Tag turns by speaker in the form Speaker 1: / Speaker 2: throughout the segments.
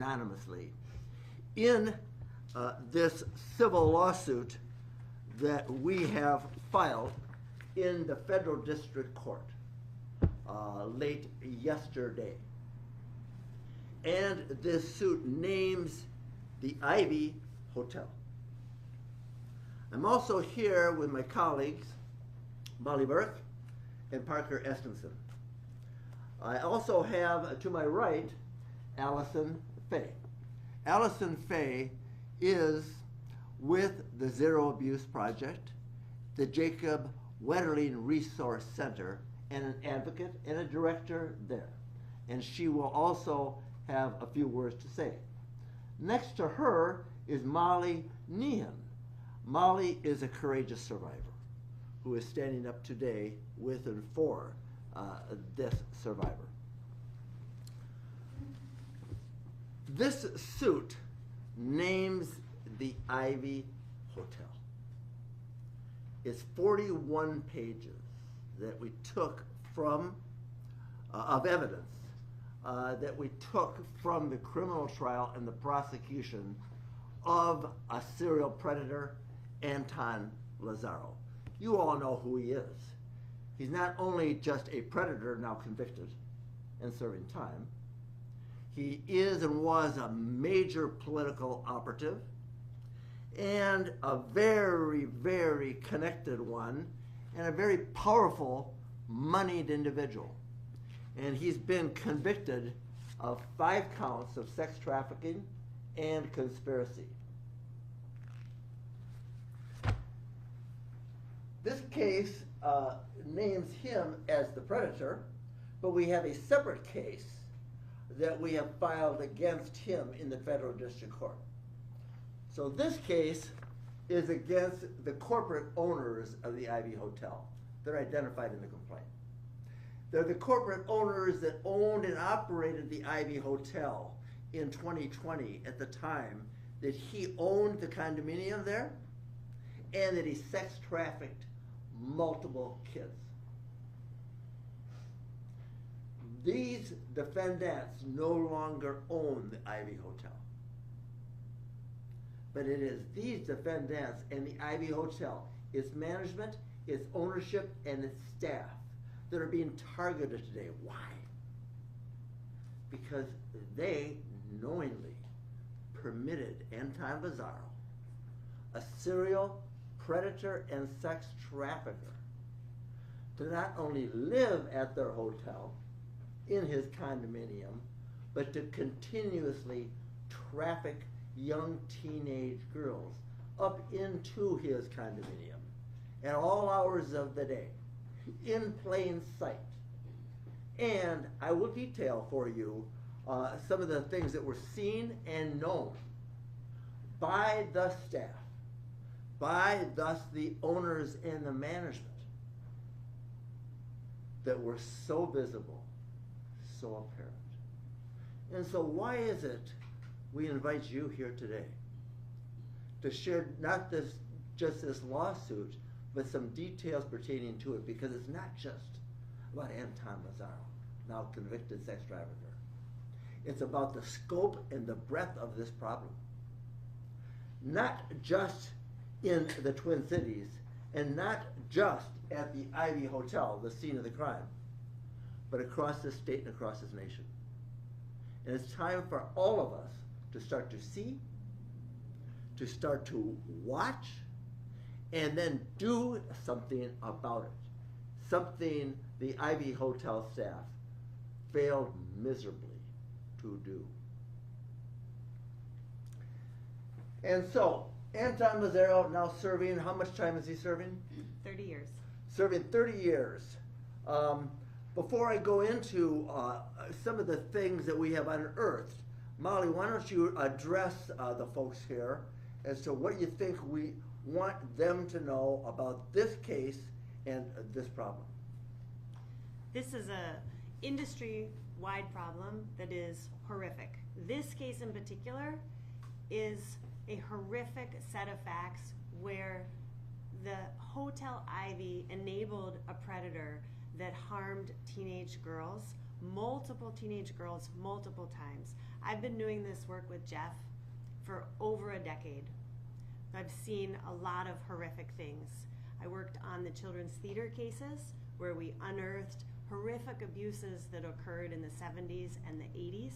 Speaker 1: anonymously in this civil lawsuit that we have filed in the federal district court late yesterday. And this suit names the Ivy Hotel. I'm also here with my colleagues, Molly Burke and Parker Estenson. I also have to my right, Allison Fay. Allison Fay is with the Zero Abuse Project, the Jacob Wetterling Resource Center, and an advocate and a director there. And she will also have a few words to say. Next to her is Molly Nehan. Molly is a courageous survivor who is standing up today with and for this survivor. This suit names the Ivy Hotel. It's 41 pages that we took from, of evidence that we took from the criminal trial and the prosecution of a serial predator, Anton Lazzaro. You all know who he is. He's not only just a predator now convicted and serving time, he is and was a major political operative and a very, very connected one and a very powerful, moneyed individual. And he's been convicted of 5 counts of sex trafficking and conspiracy. This case names him as the predator, but we have a separate case that we have filed against him in the federal district court. So this case is against the corporate owners of the Ivy Hotel. They're identified in the complaint. They're the corporate owners that owned and operated the Ivy Hotel in 2020 at the time that he owned the condominium there and that he sex trafficked multiple kids. These defendants no longer own the Ivy Hotel. But it is these defendants and the Ivy Hotel, its management, its ownership, and its staff that are being targeted today. Why? Because they knowingly permitted Anton Lazzaro, a serial predator and sex trafficker, to not only live at their hotel in his condominium, but to continuously traffic young teenage girls up into his condominium at all hours of the day, in plain sight. And I will detail for you some of the things that were seen and known by the staff, by thus the owners and the management, that were so visible, so apparent. And so why is it we invite you here today to share not just this lawsuit, but some details pertaining to it, because it's not just about Anton Lazzaro, now convicted sex trafficker. It's about the scope and the breadth of this problem. Not just in the Twin Cities, and not just at the Ivy Hotel, the scene of the crime, but across this state and across this nation. And it's time for all of us to start to see, to start to watch, and then do something about it. Something the Ivy Hotel staff failed miserably to do. And so, Anton Lazzaro now serving, how much time is he serving?
Speaker 2: 30 years.
Speaker 1: Serving 30 years. Before I go into some of the things that we have unearthed, Molly, why don't you address the folks here as to what you think we want them to know about this case and this problem.
Speaker 2: This is a industry-wide problem that is horrific. This case in particular is a horrific set of facts where the Hotel Ivy enabled a predator that harmed teenage girls, multiple teenage girls, multiple times. I've been doing this work with Jeff for over a decade. I've seen a lot of horrific things. I worked on the children's theater cases where we unearthed horrific abuses that occurred in the 70s and the 80s.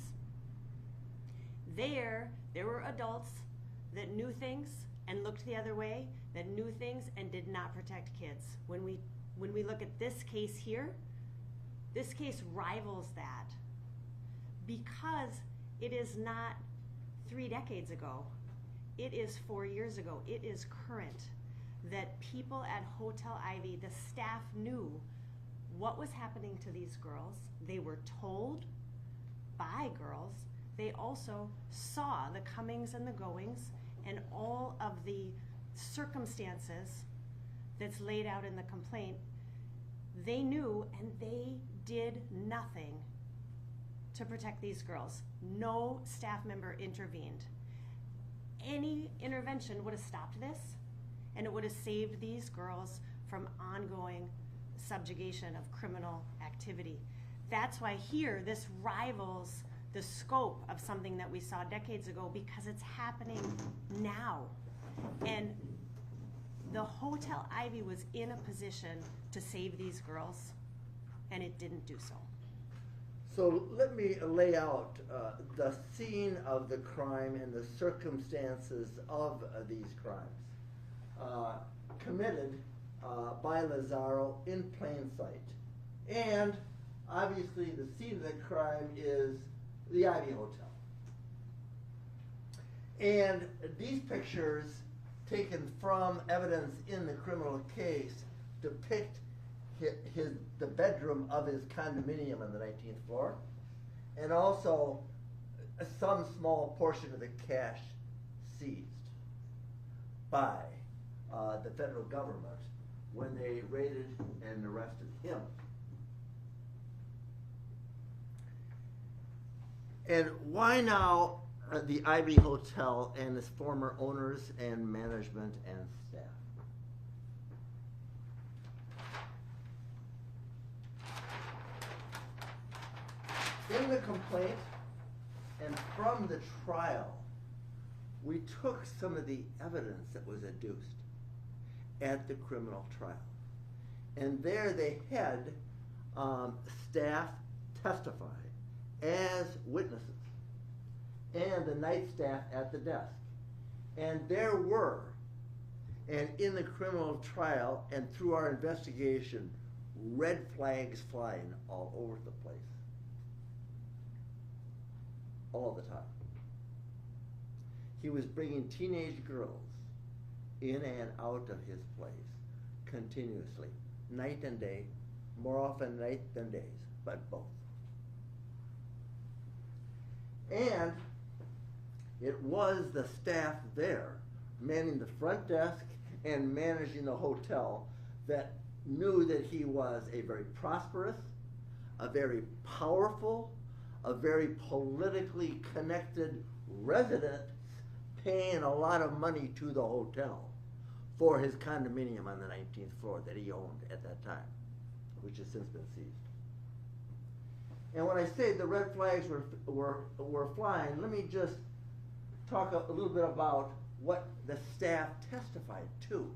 Speaker 2: There were adults that knew things and looked the other way, that knew things and did not protect kids. When we look at this case here, this case rivals that because it is not 3 decades ago. It is 4 years ago. It is current that people at Hotel Ivy, the staff knew what was happening to these girls. They were told by girls. They also saw the comings and the goings and all of the circumstances that's laid out in the complaint. They knew and they did nothing to protect these girls. No staff member intervened. Any intervention would have stopped this, and it would have saved these girls from ongoing subjugation of criminal activity. That's why here this rivals the scope of something that we saw decades ago because it's happening now. And the Hotel Ivy was in a position to save these girls, and it didn't do so.
Speaker 1: So let me lay out the scene of the crime and the circumstances of these crimes committed by Lazzaro in plain sight. And obviously the scene of the crime is the Ivy Hotel. And these pictures taken from evidence in the criminal case depict the bedroom of his condominium on the 19th floor, and also some small portion of the cash seized by the federal government when they raided and arrested him. And why now the Ivy Hotel and its former owners and management and staff? In the complaint and from the trial, we took some of the evidence that was adduced at the criminal trial. And there they had staff testify as witnesses and the night staff at the desk. And there were, and in the criminal trial and through our investigation, red flags flying all over the place. All the time. He was bringing teenage girls in and out of his place continuously, night and day, more often night than days, but both. And it was the staff there, manning the front desk and managing the hotel, that knew that he was a very prosperous, a very powerful, a very politically connected resident paying a lot of money to the hotel for his condominium on the 19th floor that he owned at that time, which has since been seized. And when I say the red flags were flying, let me just talk a little bit about what the staff testified to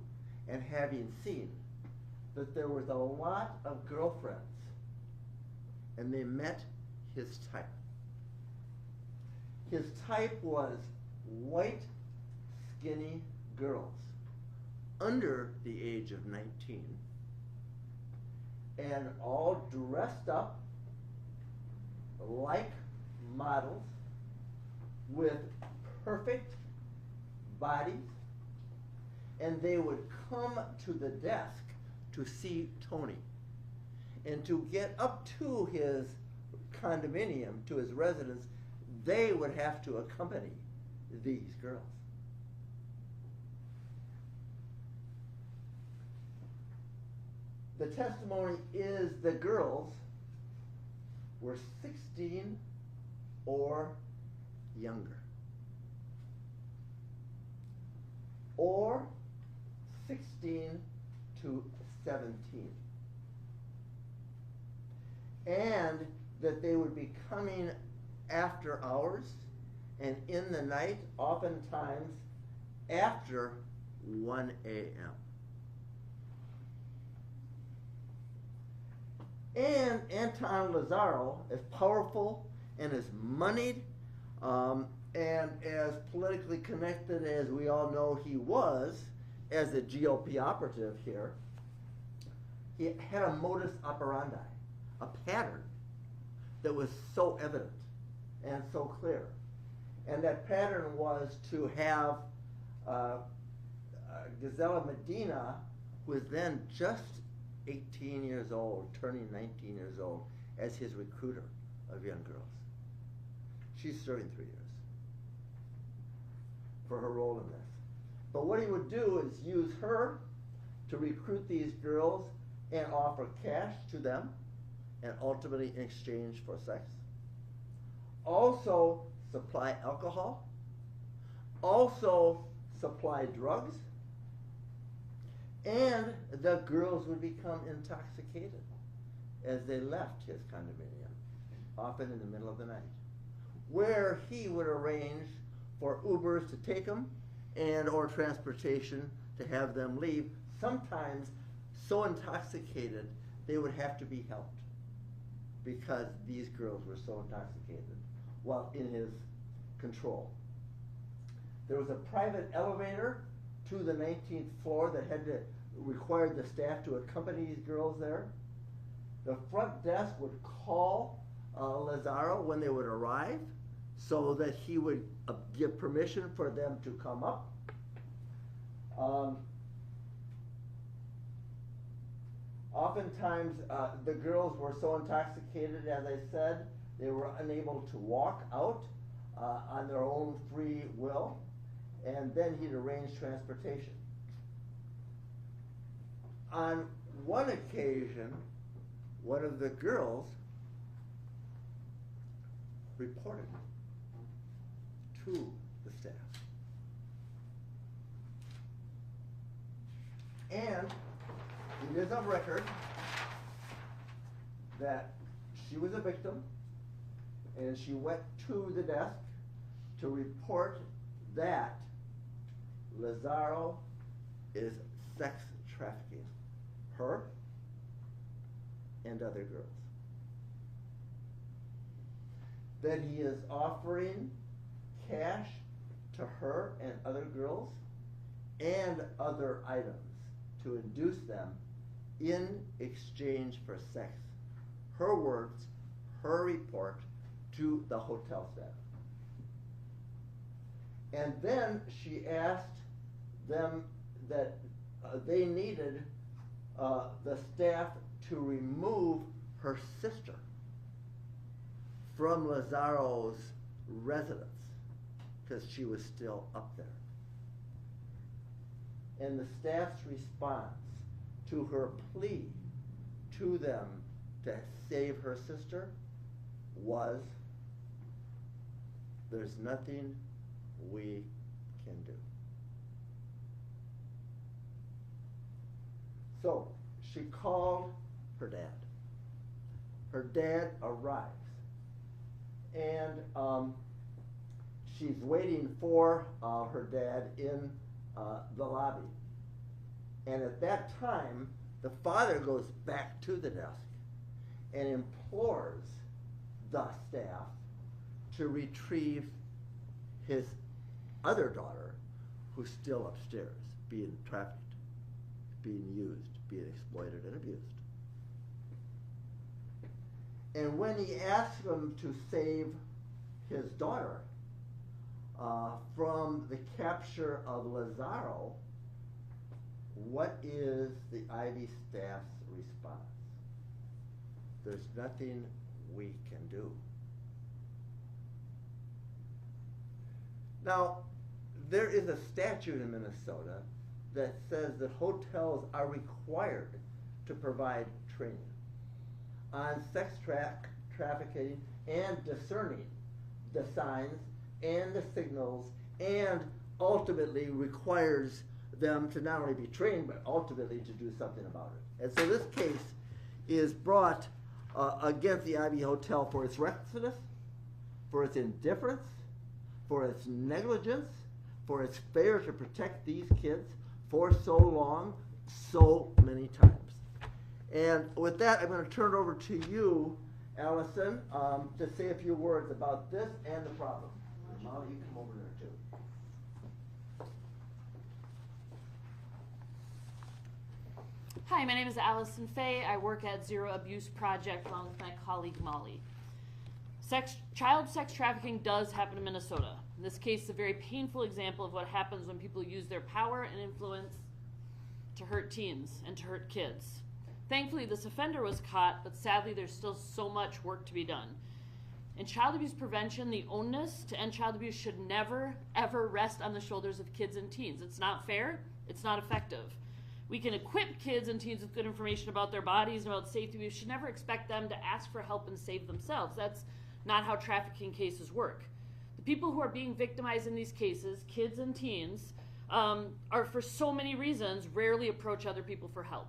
Speaker 1: and having seen. That there was a lot of girlfriends and they met his type. His type was white, skinny girls under the age of 19 and all dressed up like models with perfect bodies, and they would come to the desk to see Tony. And to get up to his condominium, to his residence, they would have to accompany these girls. The testimony is the girls were 16 or younger, or 16 to 17, and that they would be coming after hours and in the night, oftentimes after 1 a.m. And Anton Lazzaro, as powerful and as moneyed and as politically connected as we all know he was as a GOP operative here, he had a modus operandi, a pattern that was so evident and so clear. And that pattern was to have Gisela Medina, who was then just 18 years old, turning 19 years old, as his recruiter of young girls. She's serving 3 years for her role in this. But what he would do is use her to recruit these girls and offer cash to them, and ultimately in exchange for sex. Also supply alcohol, also supply drugs, and the girls would become intoxicated as they left his condominium, often in the middle of the night, where he would arrange for Ubers to take them and or transportation to have them leave, sometimes so intoxicated they would have to be helped because these girls were so intoxicated while in his control. There was a private elevator to the 19th floor that had to require the staff to accompany these girls there. The front desk would call Lazzaro when they would arrive so that he would give permission for them to come up. Oftentimes, the girls were so intoxicated, as I said, they were unable to walk out on their own free will, and then he'd arrange transportation. On one occasion, one of the girls reported to the staff. And it is on record that she was a victim, and she went to the desk to report that Lazzaro is sex trafficking her and other girls. That he is offering cash to her and other girls and other items to induce them in exchange for sex. Her words, her report to the hotel staff. And then she asked them that they needed the staff to remove her sister from Lazzaro's residence because she was still up there. And the staff's response to her plea to them to save her sister was, there's nothing we can do. So she called her dad. Her dad arrives, and she's waiting for her dad in the lobby. And at that time, the father goes back to the desk and implores the staff to retrieve his other daughter, who's still upstairs, being trafficked, being used, being exploited and abused. And when he asks them to save his daughter from the capture of Lazzaro, what is the Ivy staff's response? There's nothing we can do. Now, there is a statute in Minnesota that says that hotels are required to provide training on sex trafficking and discerning the signs and the signals, and ultimately requires them to not only be trained, but ultimately to do something about it. And so this case is brought against the Ivy Hotel for its recklessness, for its indifference, for its negligence, for its failure to protect these kids for so long, so many times. And with that, I'm going to turn it over to you, Allison, to say a few words about this and the problem. Molly, you come over there too.
Speaker 3: Hi, my name is Allison Fay. I work at Zero Abuse Project along with my colleague Molly. Child sex trafficking does happen in Minnesota. In this case, is a very painful example of what happens when people use their power and influence to hurt teens and to hurt kids. Thankfully, this offender was caught, but sadly, there's still so much work to be done. In child abuse prevention, the onus to end child abuse should never, ever rest on the shoulders of kids and teens. It's not fair. It's not effective. We can equip kids and teens with good information about their bodies and about safety. We should never expect them to ask for help and save themselves. That's not how trafficking cases work. The people who are being victimized in these cases, kids and teens, are for so many reasons rarely approach other people for help.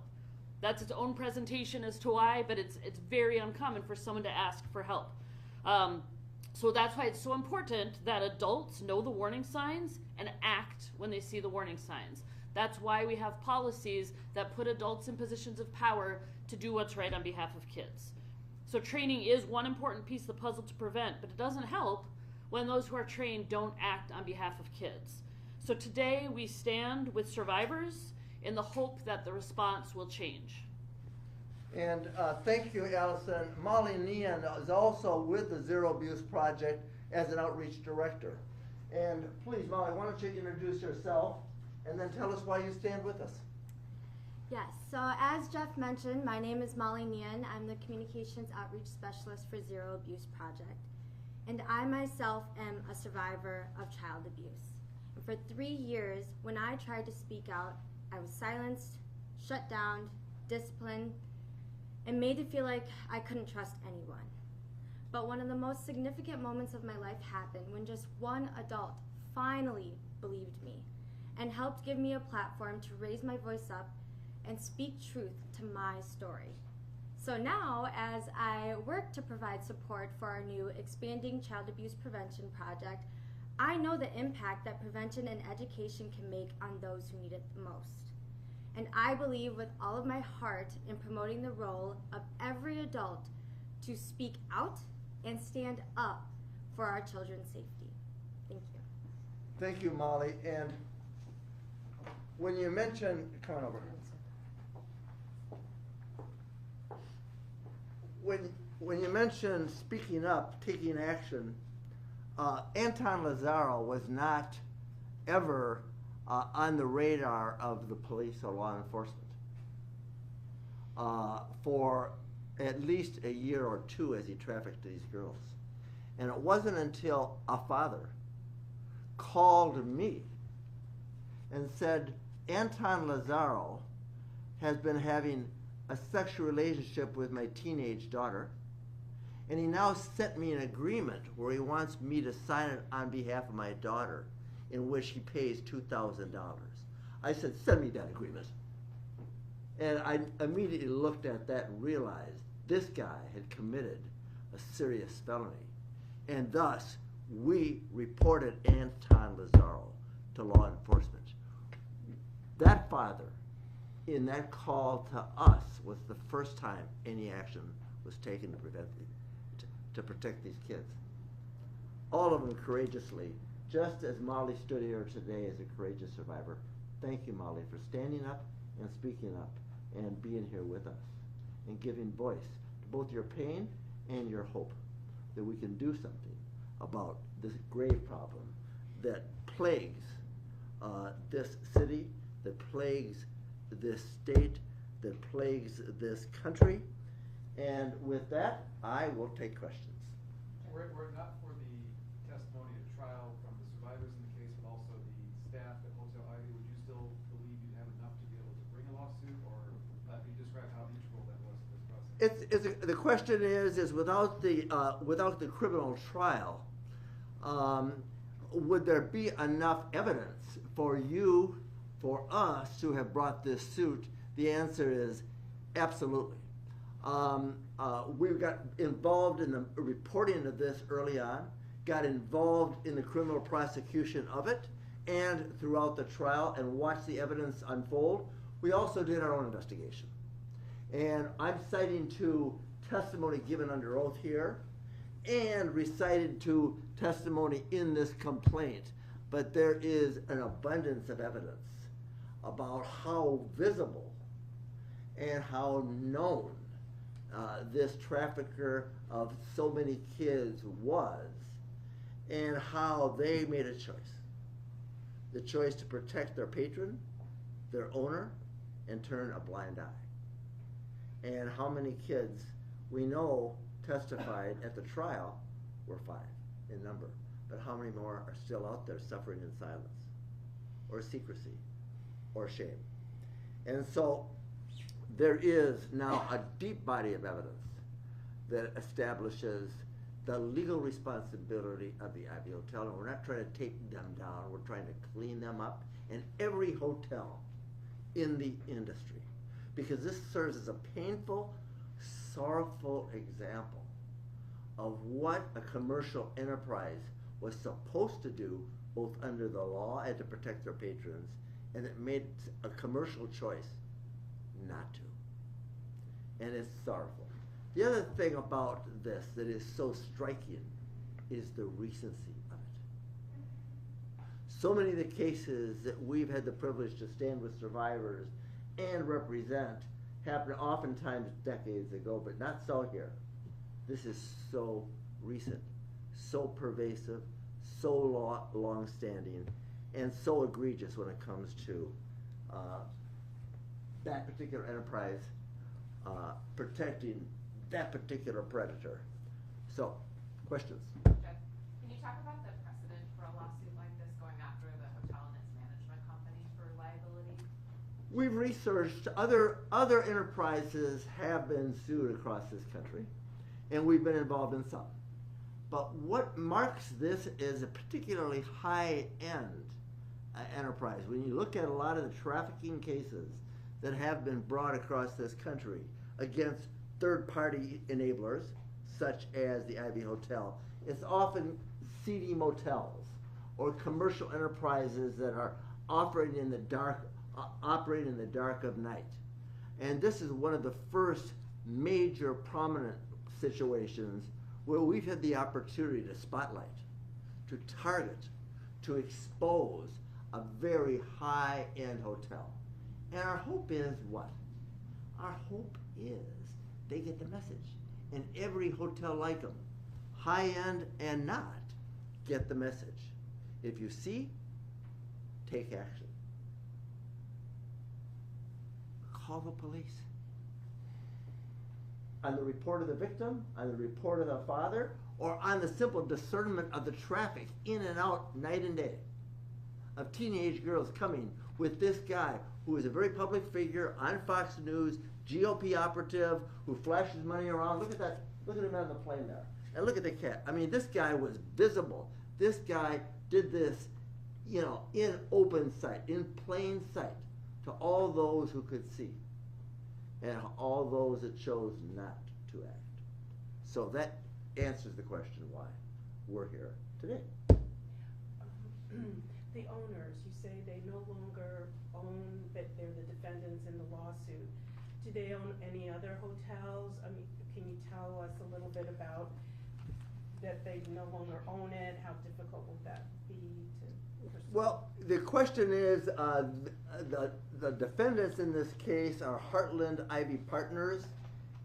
Speaker 3: That's its own presentation as to why, but it's very uncommon for someone to ask for help. So that's why it's so important that adults know the warning signs and act when they see the warning signs. That's why we have policies that put adults in positions of power to do what's right on behalf of kids. So training is one important piece of the puzzle to prevent, but it doesn't help when those who are trained don't act on behalf of kids. So today we stand with survivors in the hope that the response will change.
Speaker 1: And thank you, Allison. Molly Nean is also with the Zero Abuse Project as an outreach director. And please, Molly, why don't you introduce yourself and then tell us why you stand with us.
Speaker 4: Yes, so as Jeff mentioned, my name is Molly Nean. I'm the Communications Outreach Specialist for Zero Abuse Project. And I myself am a survivor of child abuse. And for 3 years, when I tried to speak out, I was silenced, shut down, disciplined, and made to feel like I couldn't trust anyone. But one of the most significant moments of my life happened when just one adult finally believed me and helped give me a platform to raise my voice up and speak truth to my story. So now, as I work to provide support for our new expanding child abuse prevention project, I know the impact that prevention and education can make on those who need it the most. And I believe with all of my heart in promoting the role of every adult to speak out and stand up for our children's safety. Thank you.
Speaker 1: Thank you, Molly. And when you mention, come on over. When you mention speaking up, taking action, Anton Lazzaro was not ever on the radar of the police or law enforcement for at least a year or two as he trafficked these girls. And it wasn't until a father called me and said, Anton Lazzaro has been having a sexual relationship with my teenage daughter, and he now sent me an agreement where he wants me to sign it on behalf of my daughter, in which he pays $2,000. I said, send me that agreement. And I immediately looked at that and realized this guy had committed a serious felony. And thus, we reported Anton Lazzaro to law enforcement. That father, in that call to us, was the first time any action was taken to protect these kids. All of them courageously, just as Molly stood here today as a courageous survivor. Thank you, Molly, for standing up and speaking up and being here with us and giving voice to both your pain and your hope that we can do something about this grave problem that plagues this city, that plagues this state, that plagues this country. And with that, I will take questions.
Speaker 5: Were it not for the testimony at trial from the survivors in the case, but also the staff at Hotel Ivy, would you still believe you have enough to be able to bring a lawsuit, or can you describe how integral that was to this process?
Speaker 1: The question is without the criminal trial, would there be enough evidence for you, for us to have brought this suit? The answer is absolutely. We got involved in the reporting of this early on. got involved in the criminal prosecution of it and throughout the trial and watched the evidence unfold. We also did our own investigation. And I'm citing to testimony given under oath here and recited to testimony in this complaint. But there is an abundance of evidence about how visible and how known this trafficker of so many kids was, and how they made a choice. The choice to protect their patron, their owner, and turn a blind eye. And how many kids we know testified at the trial were 5 in number. But how many more are still out there suffering in silence, or secrecy, or shame? And so there is now a deep body of evidence that establishes the legal responsibility of the Ivy Hotel, and we're not trying to take them down, we're trying to clean them up, and every hotel in the industry, because this serves as a painful, sorrowful example of what a commercial enterprise was supposed to do, both under the law and to protect their patrons, and it made a commercial choice not to. And it's sorrowful. The other thing about this that is so striking is the recency of it. So many of the cases that we've had the privilege to stand with survivors and represent happened oftentimes decades ago, but not so here. This is so recent, so pervasive, so long-standing, and so egregious when it comes to that particular enterprise protecting that particular predator. So, questions?
Speaker 6: Jeff, can you talk about the precedent for a lawsuit like this going after the hotel and its management company for liability?
Speaker 1: We've researched other enterprises have been sued across this country, and we've been involved in some. But what marks this is a particularly high-end enterprise. When you look at a lot of the trafficking cases that have been brought across this country against third-party enablers, such as the Ivy Hotel, it's often seedy motels or commercial enterprises that are operating in the dark of night. And this is one of the first major prominent situations where we've had the opportunity to spotlight, to target, to expose a very high-end hotel. And our hope is what? Our hope is they get the message. And every hotel like them, high-end and not, get the message. If you see, take action. Call the police. On the report of the victim, on the report of the father, or on the simple discernment of the traffic in and out night and day of teenage girls coming with this guy who is a very public figure on Fox News, GOP operative, who flashes money around. Look at that. Look at him on the plane there. And look at the cat. I mean, this guy was visible. This guy did this, in open sight, in plain sight, to all those who could see, and all those that chose not to act. So that answers the question why we're here today.
Speaker 7: The owners, you say they no longer own, that they're the defendants in the lawsuit. Do they own any other hotels? I mean, can you tell us a little bit about that they no longer own it? How difficult will that be to pursue?
Speaker 1: Well, the question is, the defendants in this case are Heartland Ivy Partners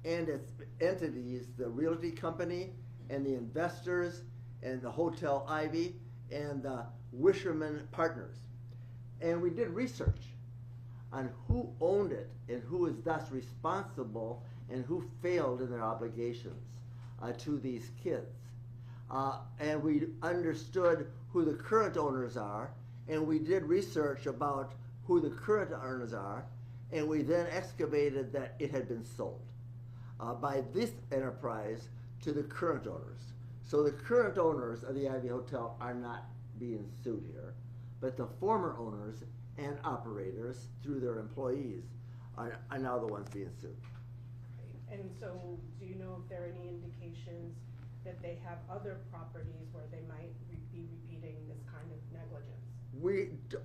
Speaker 1: and its entities, the realty company and the investors and the Hotel Ivy and the Wisherman Partners. And we did research on who owned it and who is thus responsible and who failed in their obligations to these kids. And we understood who the current owners are, and we did research about who the current owners are, and we then excavated that it had been sold by this enterprise to the current owners. So the current owners of the Ivy Hotel are not being sued here, but the former owners and operators through their employees are now the ones being sued.
Speaker 7: And so, do you know if there are any indications that they have other properties where they might be repeating this kind of negligence?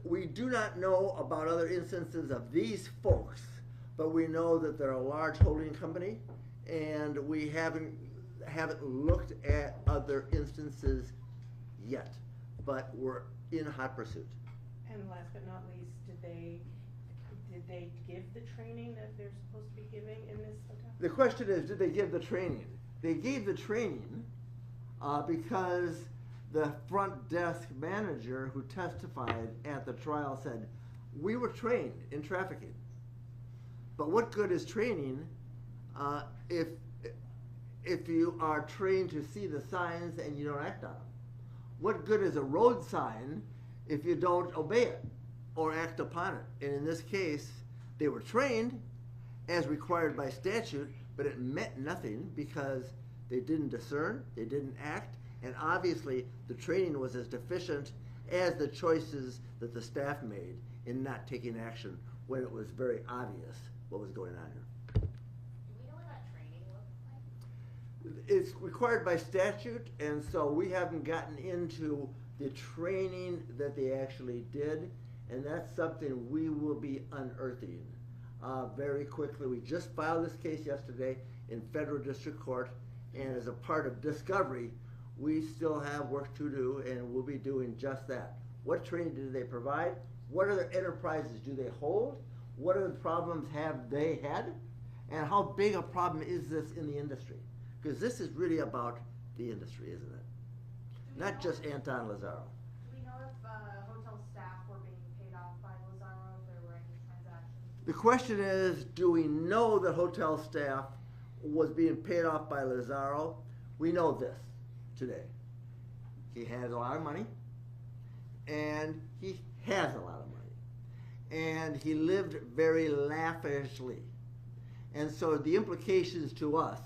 Speaker 1: We do not know about other instances of these folks, but we know that they're a large holding company, and we haven't looked at other instances yet, but we're in hot pursuit.
Speaker 7: And last but not least, did they give the training that they're supposed to be giving in this hotel?
Speaker 1: The question is, did they give the training? They gave the training because the front desk manager who testified at the trial said, we were trained in trafficking. But what good is training if you are trained to see the signs and you don't act on them? What good is a road sign if you don't obey it or act upon it? And in this case, they were trained as required by statute, but it meant nothing because they didn't discern, they didn't act, and obviously the training was as deficient as the choices that the staff made in not taking action when it was very obvious what was going on here.
Speaker 6: Do we know what that training looks like?
Speaker 1: It's required by statute, and so we haven't gotten into the training that they actually did, and that's something we will be unearthing very quickly. We just filed this case yesterday in federal district court, and as a part of discovery, we still have work to do, and we'll be doing just that. What training do they provide? What other enterprises do they hold? What other problems have they had? And how big a problem is this in the industry? Because this is really about the industry, isn't it? Not just Anton Lazzaro.
Speaker 6: Do we know if hotel staff were being paid off by Lazzaro, if there were any transactions?
Speaker 1: The question is, do we know that hotel staff was being paid off by Lazzaro? We know this today. He has a lot of money, and he has a lot of money, and he lived very lavishly. And so the implications to us,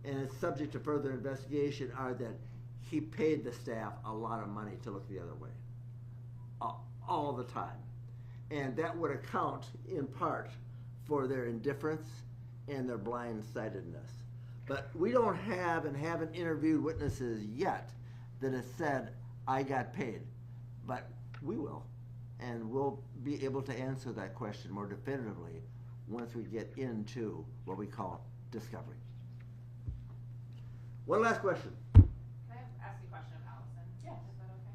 Speaker 1: and it's subject to further investigation, are that he paid the staff a lot of money to look the other way, all the time. And that would account, in part, for their indifference and their blindsidedness. But we don't have and haven't interviewed witnesses yet that have said, I got paid. But we will, and we'll be able to answer that question more definitively once we get into what we call discovery. One last question.
Speaker 6: Can I ask you a question of Allison?
Speaker 3: Yes.
Speaker 6: Is that okay?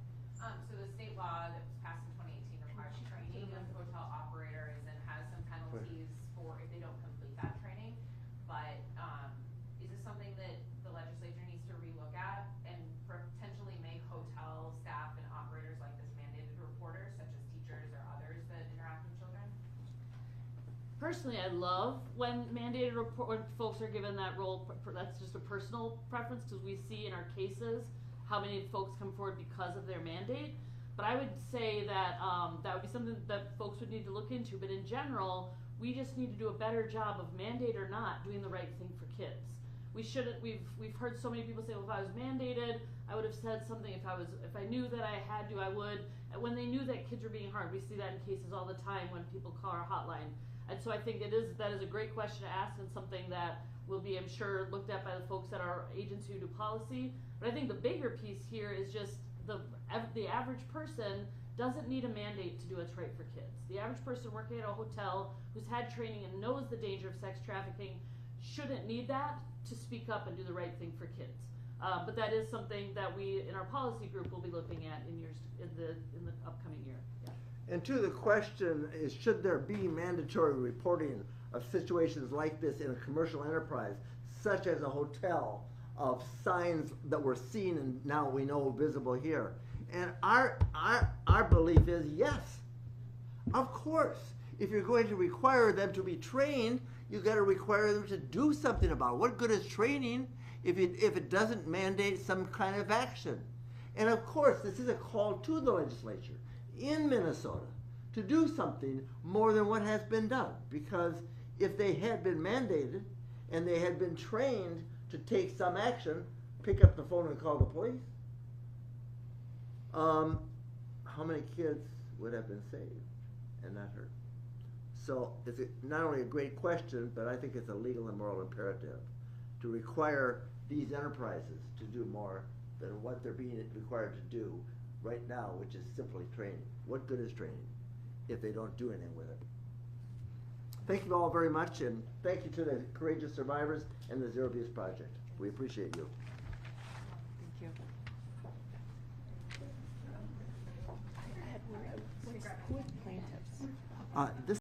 Speaker 6: So the state law that was passed in 2018 requires training of hotel operators and has some penalties for if they don't complete that training. But is this something that the legislature needs to relook at and potentially make hotel staff and operators like this mandated reporters, such as teachers or others that interact with children?
Speaker 3: Personally, I love when mandated report, when folks are given that role. That's just a personal preference because we see in our cases how many folks come forward because of their mandate. But I would say that that would be something that folks would need to look into. But in general, we just need to do a better job of, mandate or not, doing the right thing for kids. We shouldn't. We've heard so many people say, well, if I was mandated, I would have said something. If I knew that I had to, I would. And when they knew that kids were being harmed, we see that in cases all the time when people call our hotline. And so I think that is a great question to ask, and something that will be, I'm sure, looked at by the folks at our agency who do policy. But I think the bigger piece here is just the average person doesn't need a mandate to do what's right for kids. The average person working at a hotel who's had training and knows the danger of sex trafficking shouldn't need that to speak up and do the right thing for kids. But that is something that we in our policy group will be looking at in the upcoming year. Yeah.
Speaker 1: And to the question is, should there be mandatory reporting of situations like this in a commercial enterprise, such as a hotel, of signs that we're seen and now we know visible here? And our belief is yes. Of course, if you're going to require them to be trained, you've got to require them to do something about it. What good is training if it doesn't mandate some kind of action? And of course, this is a call to the legislature in Minnesota to do something more than what has been done. Because if they had been mandated and they had been trained to take some action, pick up the phone and call the police, how many kids would have been saved and not hurt? So it's not only a great question, but I think it's a legal and moral imperative to require these enterprises to do more than what they're being required to do right now, which is simply training. What good is training if they don't do anything with it? Thank you all very much, and thank you to the courageous survivors and the Zero Abuse Project. We appreciate you.
Speaker 3: Thank you.
Speaker 7: Who are plaintiffs?
Speaker 1: This